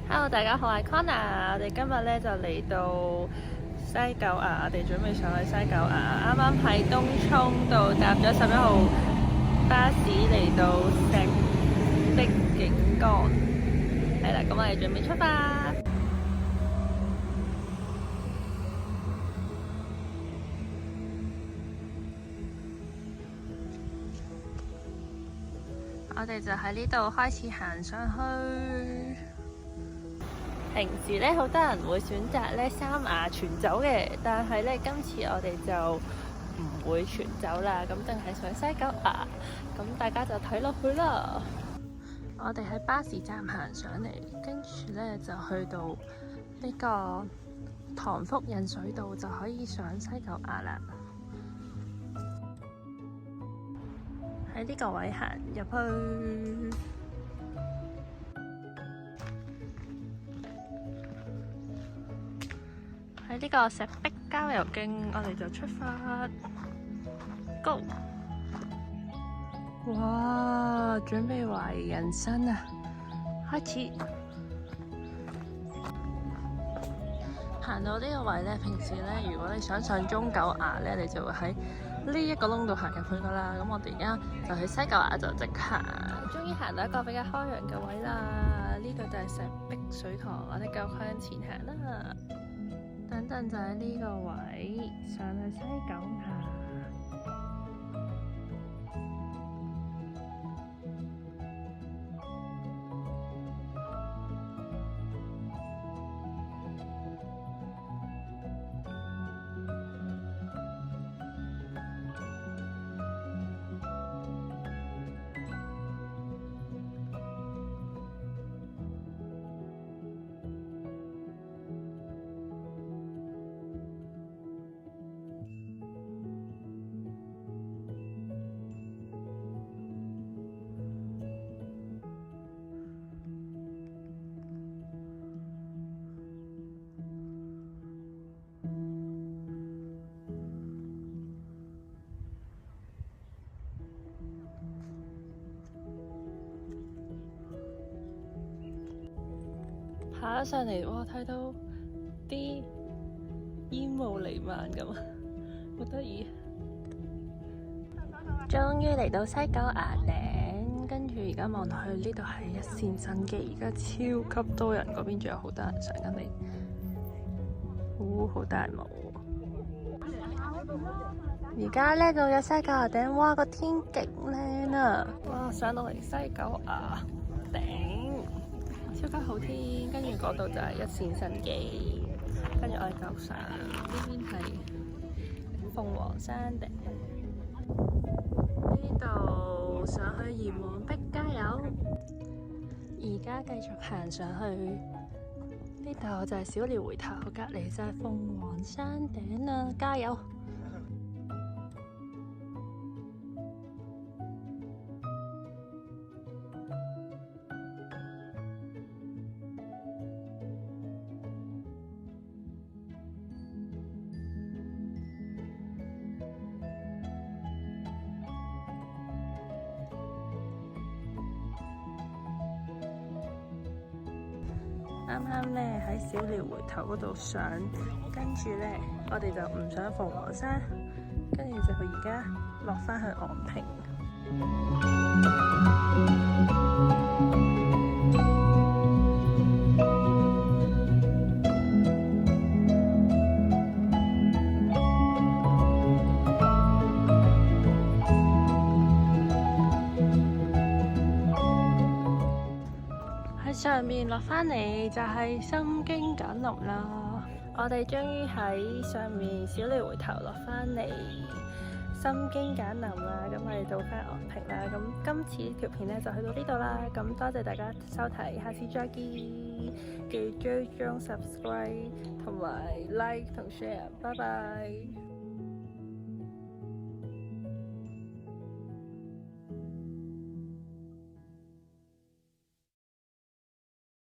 Hello，大家好，我係 Connor。我哋今日咧就嚟到西九牙，我哋準備上去西九牙。啱啱喺東涌度搭咗11號巴士嚟到石壁景崗，係啦，咁我哋準備出發。我哋就喺呢度開始行上去。平時咧，好多人會選擇咧三牙全走嘅，但係咧今次我哋就唔會全走啦，咁淨係上西九牙，咁大家就睇落去啦。我哋喺巴士站行上嚟，跟住咧就去到呢個塘福引水道，就可以上西九牙啦。喺呢個位行入去。喺呢個石壁郊遊徑，我哋就出發 ，Go！ 哇，準備懷疑人生啊！開始行到呢個位咧，平時咧，如果你想上中九牙咧，你就會喺呢一個窿度行入去噶啦。咁我哋而家就喺西九牙就直行，終於行到一個比較開揚嘅位啦。呢度就係石壁水塘，我哋繼續向前行啦。等陣就喺呢個位上去西九牙。爬咗上嚟，哇！睇到啲煙霧瀰漫咁，好得意。終於嚟到西九牙頂，跟住而家望落去呢度係一線生機，而家超級多人，嗰邊仲有好多人上緊嚟，好大霧。而家咧到咗西九牙頂，哇！個天極靚啊！哇！上到嚟西九牙頂。超級好天，跟住嗰度就係一線生機，跟住我哋就上呢邊係鳳凰山頂，呢度上去鹽黃壁加油，而家繼續行上去，呢度就係小寮回頭，隔離就係鳳凰山頂啦，加油！啱啱咧喺小寮回頭嗰度上，跟住咧我哋就唔上鳳凰山，跟住就而家落返去昂坪。喺上面落返嚟就係心經簡林啦。我哋終於喺上面小寮回頭落返嚟心經簡林啦。咁我哋到返昂坪啦。咁今次條片咧就去到呢度啦。咁多謝大家收睇，下次再見。記住追蹤、subscribe 同埋 like 同 share。拜拜。